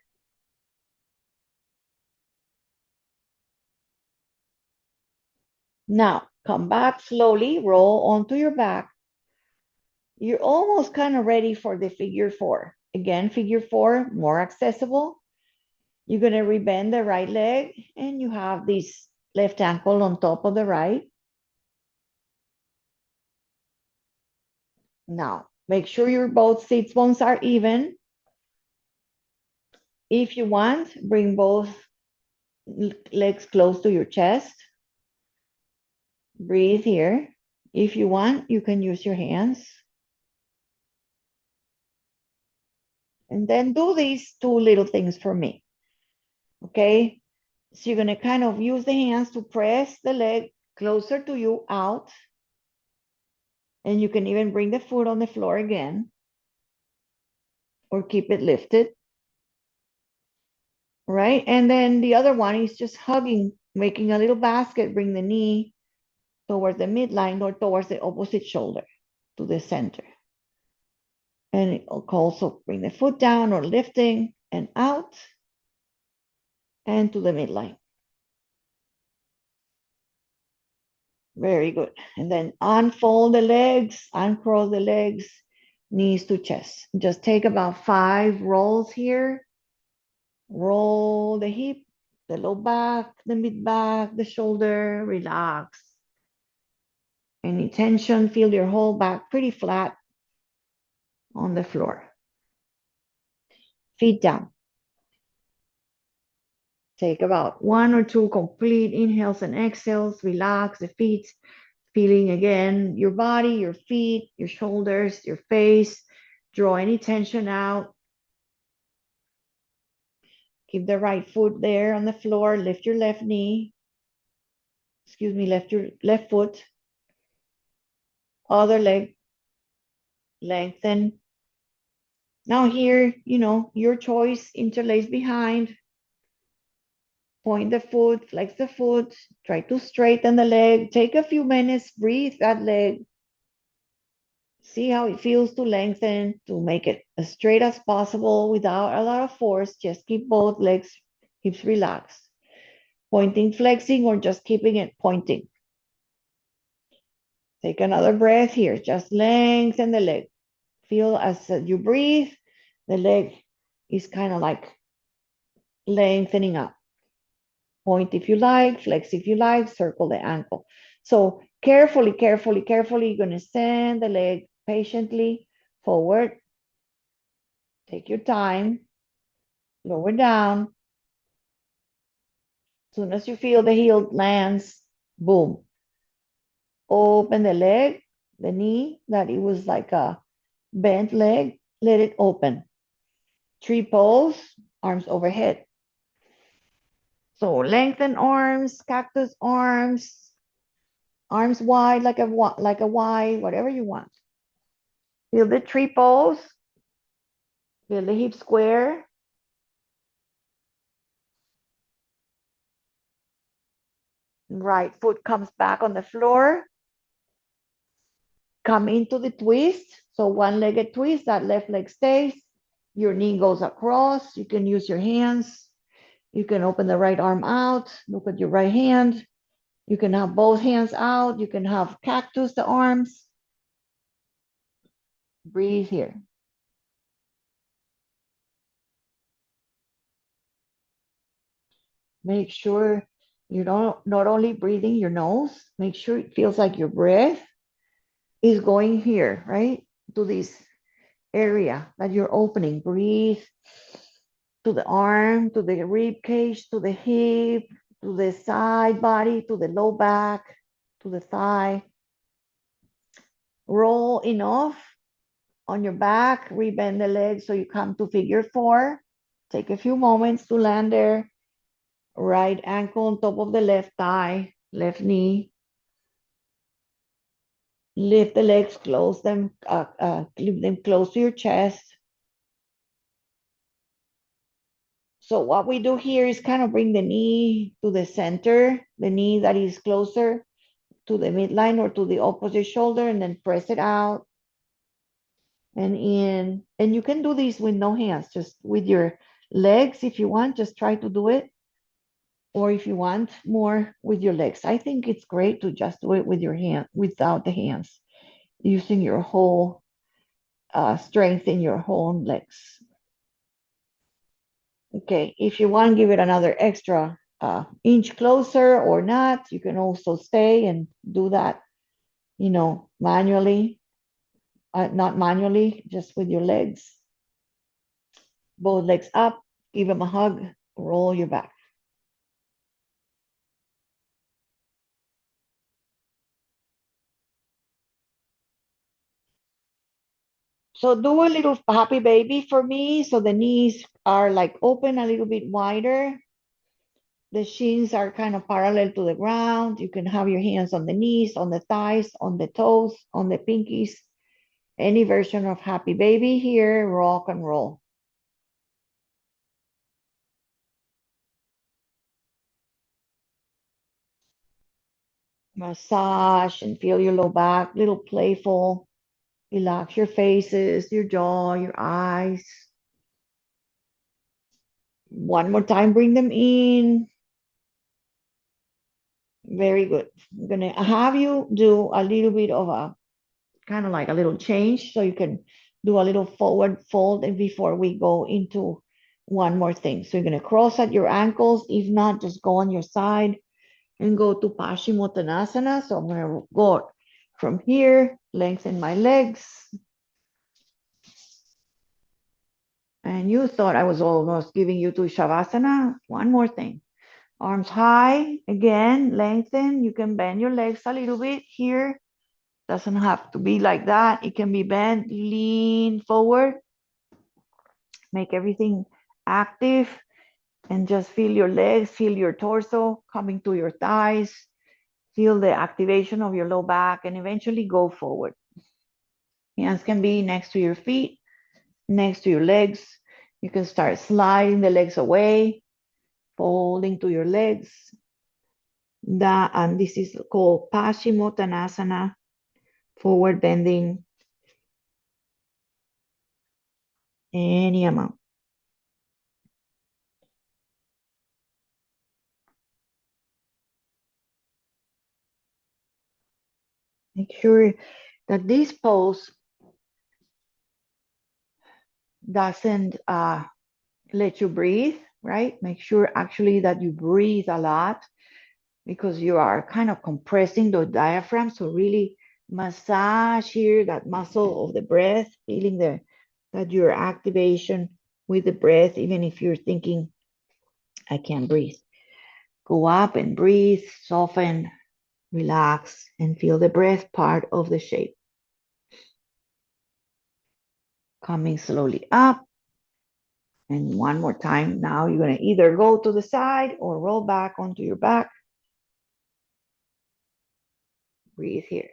Now, come back slowly, roll onto your back. You're almost kind of ready for the figure four. Again, figure four, more accessible. You're going to rebend the right leg, and you have this left ankle on top of the right. Now, make sure your both sit bones are even. If you want, bring both legs close to your chest. Breathe here. If you want, you can use your hands. And then do these two little things for me. Okay? So you're going to kind of use the hands to press the leg closer to you out. And you can even bring the foot on the floor again, or keep it lifted. Right? And then the other one is just hugging, making a little basket, bring the knee towards the midline or towards the opposite shoulder to the center. And also bring the foot down or lifting and out and to the midline. Very good. And then unfold the legs, uncross the legs, knees to chest. Just take about 5 rolls here. Roll the hip, the low back, the mid back, the shoulder, relax. Any tension, feel your whole back pretty flat on the floor. Feet down. Take about 1 or 2 complete inhales and exhales. Relax the feet, feeling again your body, your feet, your shoulders, your face. Draw any tension out. Keep the right foot there on the floor. Lift your left knee. Excuse me, lift your left foot. Other leg. Lengthen. Now here, your choice. Interlace behind. Point the foot, flex the foot, try to straighten the leg. Take a few minutes, breathe that leg. See how it feels to lengthen, to make it as straight as possible without a lot of force. Just keep both legs, hips relaxed. Pointing, flexing, or just keeping it pointing. Take another breath here. Just lengthen the leg. Feel as you breathe, the leg is kind of like lengthening up. Point if you like, flex if you like, circle the ankle. So carefully, you're going to send the leg patiently forward. Take your time. Lower down. As soon as you feel the heel lands, boom. Open the leg, the knee, that it was like a bent leg. Let it open. Tree pose, arms overhead. So lengthen arms, cactus arms, arms wide like a Y, whatever you want. Feel the tree pose. Feel the hip square. Right foot comes back on the floor. Come into the twist. So one-legged twist, that left leg stays. Your knee goes across. You can use your hands. You can open the right arm out. Look at your right hand. You can have both hands out. You can have cactus the arms. Breathe here. Make sure you're not only breathing your nose, make sure it feels like your breath is going here, right? To this area that you're opening. Breathe to the arm, to the rib cage, to the hip, to the side body, to the low back, to the thigh. Roll enough on your back, rebend the legs so you come to figure four. Take a few moments to land there. Right ankle on top of the left thigh, left knee. Lift the legs, keep them close to your chest. So what we do here is kind of bring the knee to the center, the knee that is closer to the midline or to the opposite shoulder, and then press it out and in. And you can do this with no hands, just with your legs if you want, just try to do it. Or if you want more with your legs. I think it's great to just do it with your hand, without the hands, using your whole strength in your whole legs. Okay, if you want, give it another extra inch closer or not. You can also stay and do that, manually, not manually, just with your legs. Both legs up, give them a hug, roll your back. So do a little happy baby for me. So the knees are like open a little bit wider. The shins are kind of parallel to the ground. You can have your hands on the knees, on the thighs, on the toes, on the pinkies. Any version of happy baby here, rock and roll. Massage and feel your low back, little playful. Relax your faces, your jaw, your eyes. One more time, bring them in. Very good. I'm gonna have you do a little bit of a kind of like a little change so you can do a little forward fold and before we go into one more thing. So you're gonna cross at your ankles. If not, just go on your side and go to Paschimottanasana. So I'm gonna go from here, lengthen my legs. And you thought I was almost giving you to Shavasana. One more thing. Arms high, again, lengthen. You can bend your legs a little bit here. Doesn't have to be like that. It can be bent, lean forward. Make everything active and just feel your legs, feel your torso coming to your thighs. Feel the activation of your low back and eventually go forward. Hands can be next to your feet, next to your legs. You can start sliding the legs away, folding to your legs. And this is called Paschimottanasana, forward bending any amount. Make sure that this pose doesn't let you breathe, right? Make sure actually that you breathe a lot because you are kind of compressing the diaphragm. So really massage here that muscle of the breath, feeling that your activation with the breath, even if you're thinking, I can't breathe. Go up and breathe, soften, relax, and feel the breath part of the shape. Coming slowly up. And one more time. Now you're going to either go to the side or roll back onto your back. Breathe here.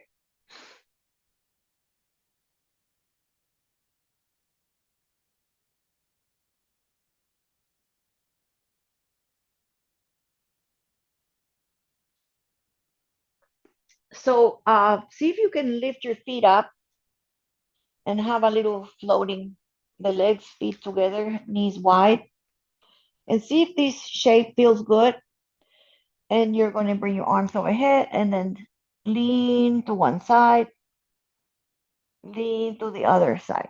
So see if you can lift your feet up and have a little floating, the legs, feet together, knees wide. And see if this shape feels good. And you're going to bring your arms overhead and then lean to one side, lean to the other side.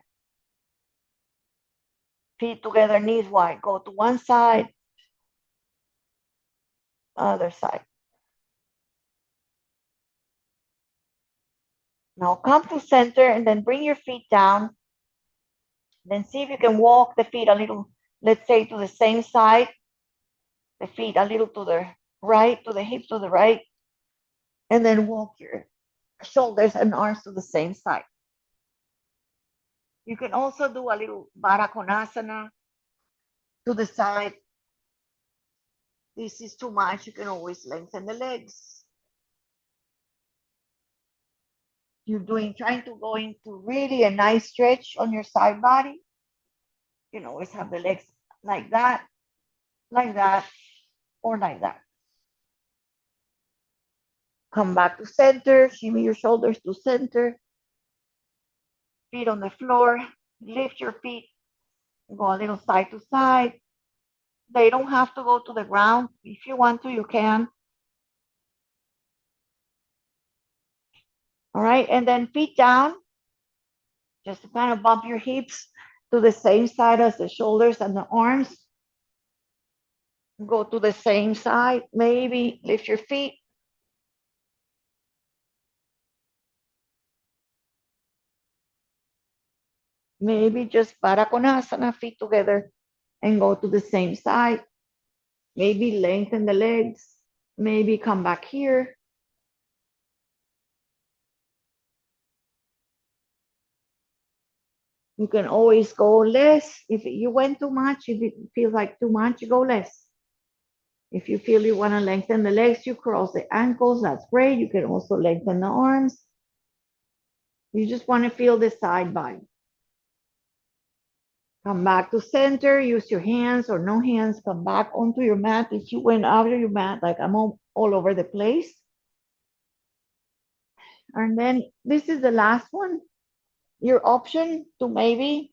Feet together, knees wide. Go to one side, other side. Now come to center and then bring your feet down Then see if you can walk the feet a little, let's say to the same side, the feet a little to the right, to the hips to the right, and then walk your shoulders and arms to the same side. You can also do a little Baddha Konasana to the side. This is too much, you can always lengthen the legs. You're trying to go into really a nice stretch on your side body. You can always have the legs like that, or like that. Come back to center, shimmy your shoulders to center, feet on the floor, lift your feet, go a little side to side. They don't have to go to the ground. If you want to, you can. All right, and then feet down, just to kind of bump your hips to the same side as the shoulders and the arms. Go to the same side, maybe lift your feet. Maybe just Baddha Konasana, feet together, and go to the same side. Maybe lengthen the legs. Maybe come back here. You can always go less. If you went too much, if it feels like too much, go less. If you feel you want to lengthen the legs, you cross the ankles. That's great. You can also lengthen the arms. You just want to feel the side body. Come back to center. Use your hands or no hands. Come back onto your mat. If you went out of your mat, like I'm all over the place. And then this is the last one. Your option to maybe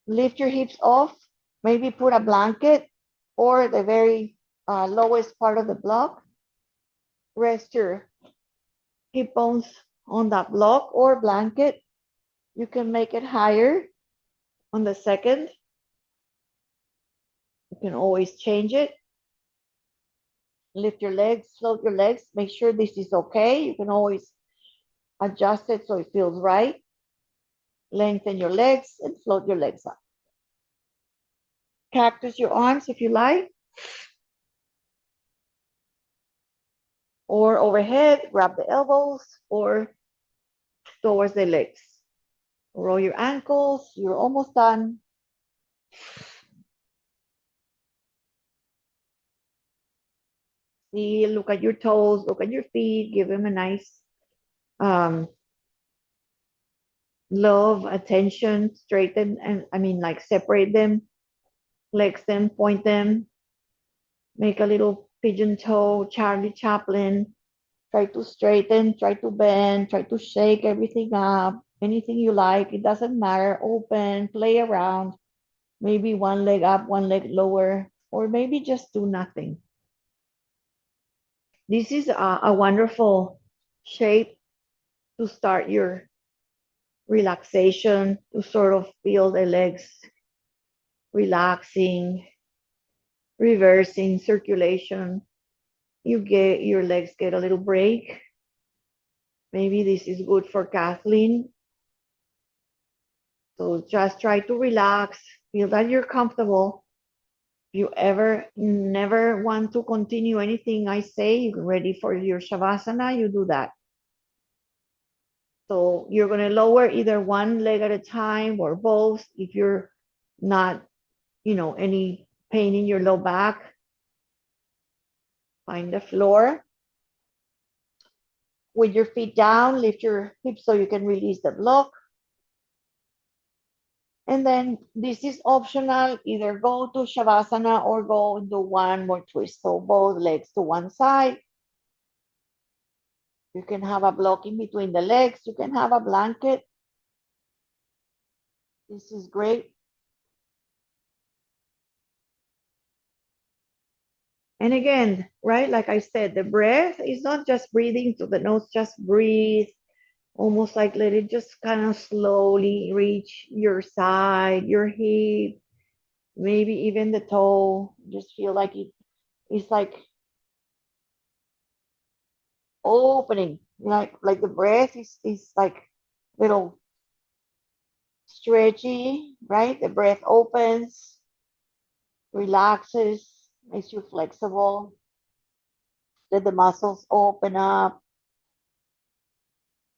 lift your hips off, maybe put a blanket or the very lowest part of the block. Rest your hip bones on that block or blanket. You can make it higher on the second. You can always change it. Lift your legs, float your legs. Make sure this is okay. You can always adjust it so it feels right. Lengthen your legs and float your legs up. Cactus your arms if you like. Or overhead, grab the elbows or towards the legs. Roll your ankles. You're almost done. See, look at your toes, look at your feet, give them a nice love, attention, straighten, and I mean, like separate them, flex them, point them, make a little pigeon toe, Charlie Chaplin. Try to straighten, try to bend, try to shake everything up, anything you like. It doesn't matter. Open, play around. Maybe one leg up, one leg lower, or maybe just do nothing. This is a wonderful shape to start your relaxation, to sort of feel the legs relaxing, reversing circulation. You get your legs get a little break. Maybe this is good for Kathleen. So just try to relax, feel that you're comfortable. If you ever never want to continue anything I say, you're ready for your Shavasana, you do that. So you're going to lower either one leg at a time or both. If you're not, any pain in your low back, find the floor. With your feet down, lift your hips so you can release the block. And then this is optional, either go to Shavasana or go do one more twist. So both legs to one side. You can have a block in between the legs. You can have a blanket. This is great. And again, right, like I said, the breath is not just breathing to the nose, just breathe, almost like let it just kind of slowly reach your side, your hip, maybe even the toe. Just feel like it's like opening, like the breath is like little stretchy, right? The breath opens, relaxes, makes you flexible. Let the muscles open up.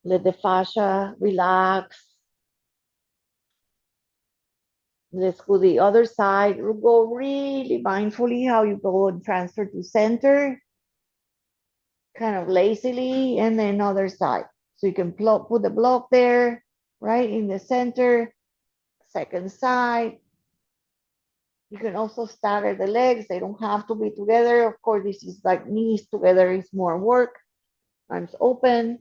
Let the fascia relax. Let's go the other side. Go really mindfully how you go and transfer to center, kind of lazily, and then other side. So you can put the block there, right in the center, second side. You can also stagger the legs. They don't have to be together. Of course, this is like knees together is more work. Arms open.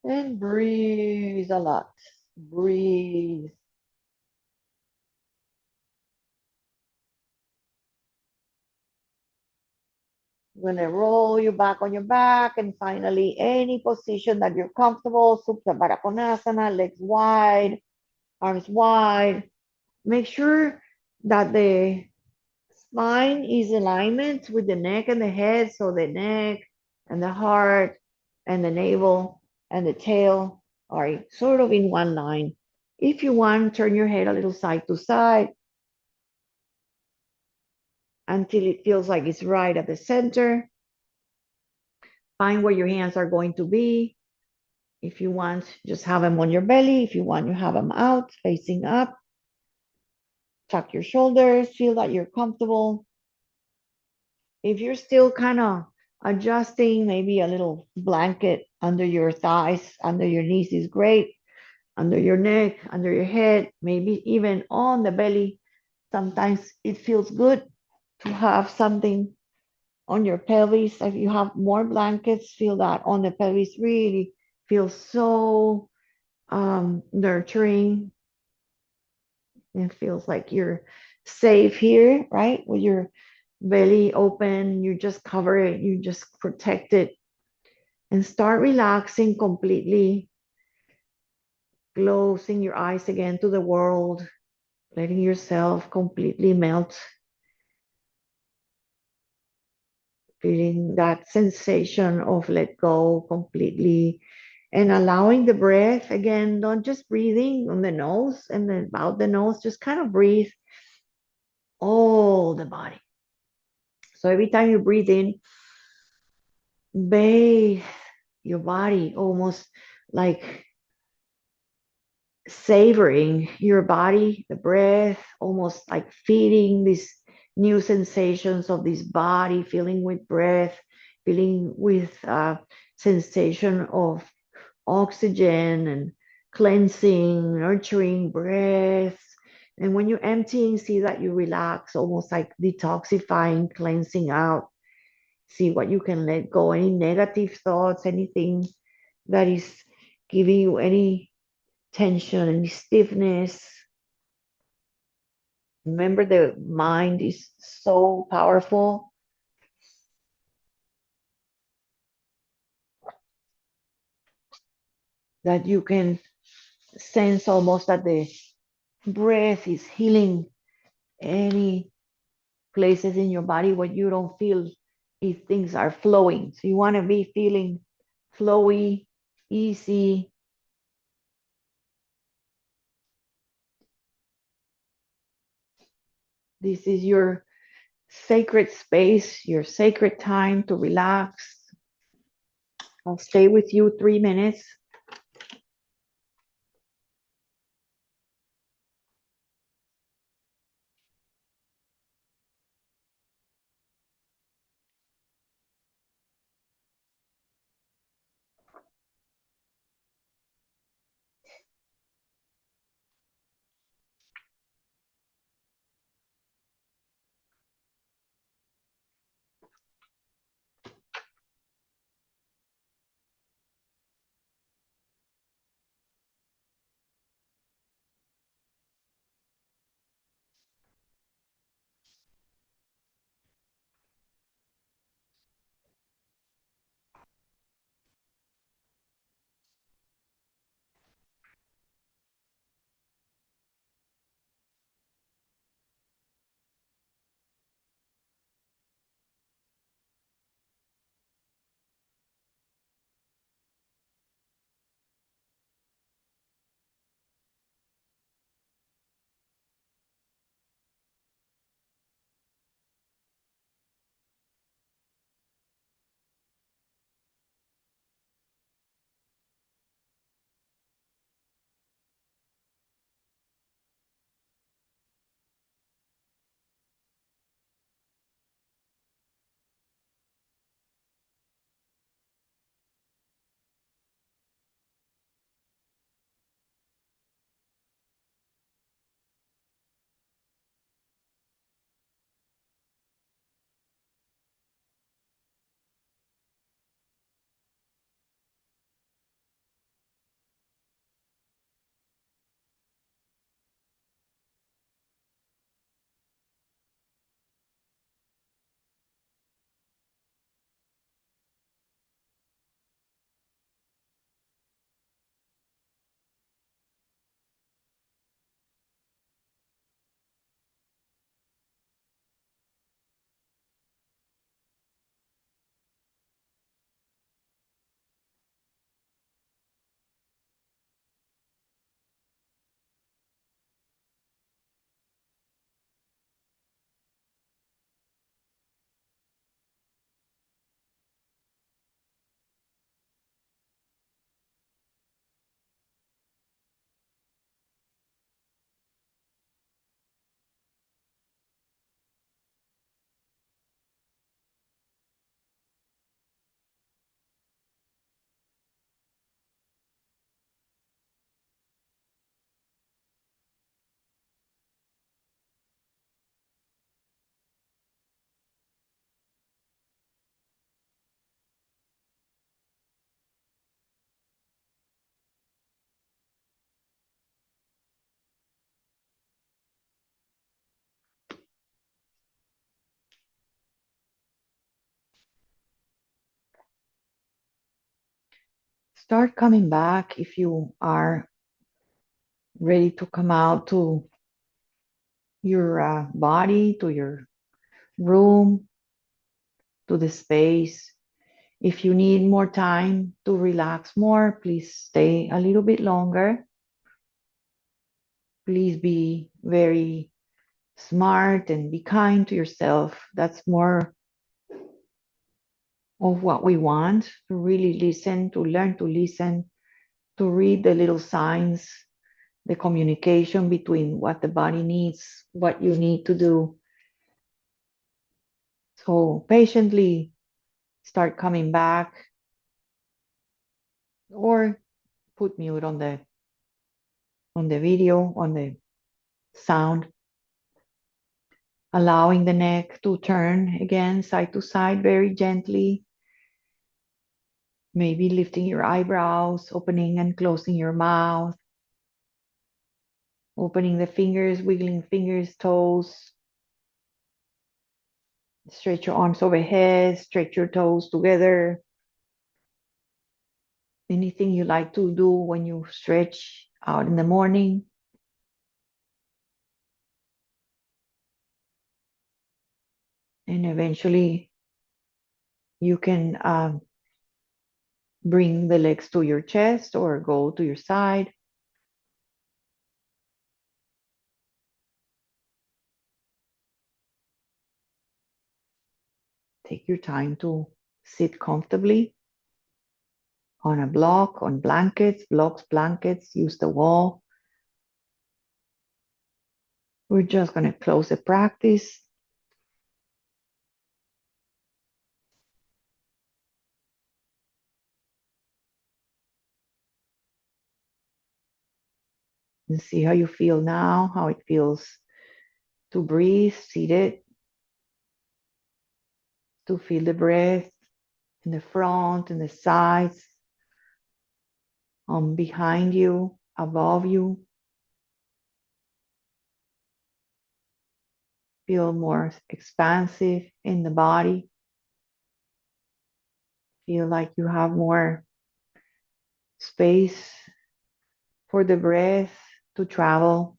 And breathe a lot. Breathe. You're gonna roll you back on your back and finally any position that you're comfortable. Supta Baddha Konasana, legs wide, arms wide. Make sure that the spine is alignment with the neck and the head. So the neck and the heart and the navel and the tail are sort of in one line. If you want, turn your head a little side to side until it feels like it's right at the center. Find where your hands are going to be. If you want, just have them on your belly. If you want, you have them out, facing up. Tuck your shoulders, feel that you're comfortable. If you're still kind of adjusting, maybe a little blanket under your thighs, under your knees is great. Under your neck, under your head, maybe even on the belly. Sometimes it feels good to have something on your pelvis. If you have more blankets, feel that on the pelvis really feels so nurturing. It feels like you're safe here, right? With your belly open, you just cover it, you just protect it, and start relaxing completely, closing your eyes again to the world, letting yourself completely melt, feeling that sensation of let go completely, and allowing the breath again, not just breathing on the nose and then about the nose, just kind of breathe all the body. So every time you breathe in, bathe your body, almost like savoring your body, the breath, almost like feeding these new sensations of this body, feeling with breath, feeling with sensation of oxygen and cleansing, nurturing breath. And when you're emptying, see that you relax, almost like detoxifying, cleansing out. See what you can let go, any negative thoughts, anything that is giving you any tension, any stiffness. Remember, the mind is so powerful that you can sense almost that the breath is healing any places in your body where you don't feel if things are flowing. So you want to be feeling flowy, easy. This is your sacred space, your sacred time to relax. I'll stay with you 3 minutes. start coming back if you are ready to come out to your body, to your room, to the space. If you need more time to relax more, please stay a little bit longer. Please be very smart and be kind to yourself. That's more of what we want, to really listen, to learn to listen, to read the little signs, the communication between what the body needs, what you need to do. So patiently start coming back, or put mute on the video, on the sound, allowing the neck to turn again side to side very gently, maybe lifting your eyebrows, opening and closing your mouth, opening the fingers, wiggling fingers, toes. Stretch your arms overhead, stretch your toes together. Anything you like to do when you stretch out in the morning. And eventually you can bring the legs to your chest or go to your side. Take your time to sit comfortably on a block, on blankets, blocks, blankets, use the wall. We're just going to close the practice. And see how you feel now, how it feels to breathe seated, to feel the breath in the front, in the sides, behind you, above you. Feel more expansive in the body. Feel like you have more space for the breath to travel.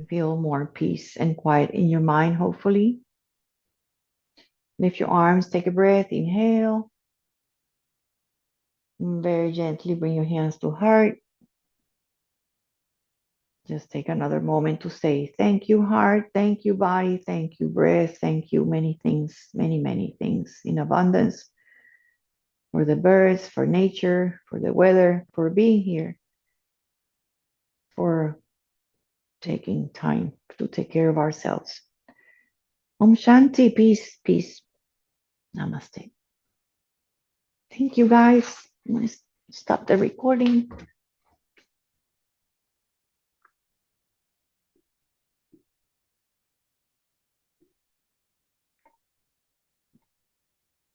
Feel more peace and quiet in your mind, hopefully. Lift your arms, take a breath, inhale. Very gently bring your hands to heart. Just take another moment to say thank you, heart, thank you, body, thank you, breath, thank you, many things, many, many things in abundance. For the birds, for nature, for the weather, for being here, for taking time to take care of ourselves. Om Shanti, peace, peace. Namaste. Thank you, guys. I'm going to stop the recording.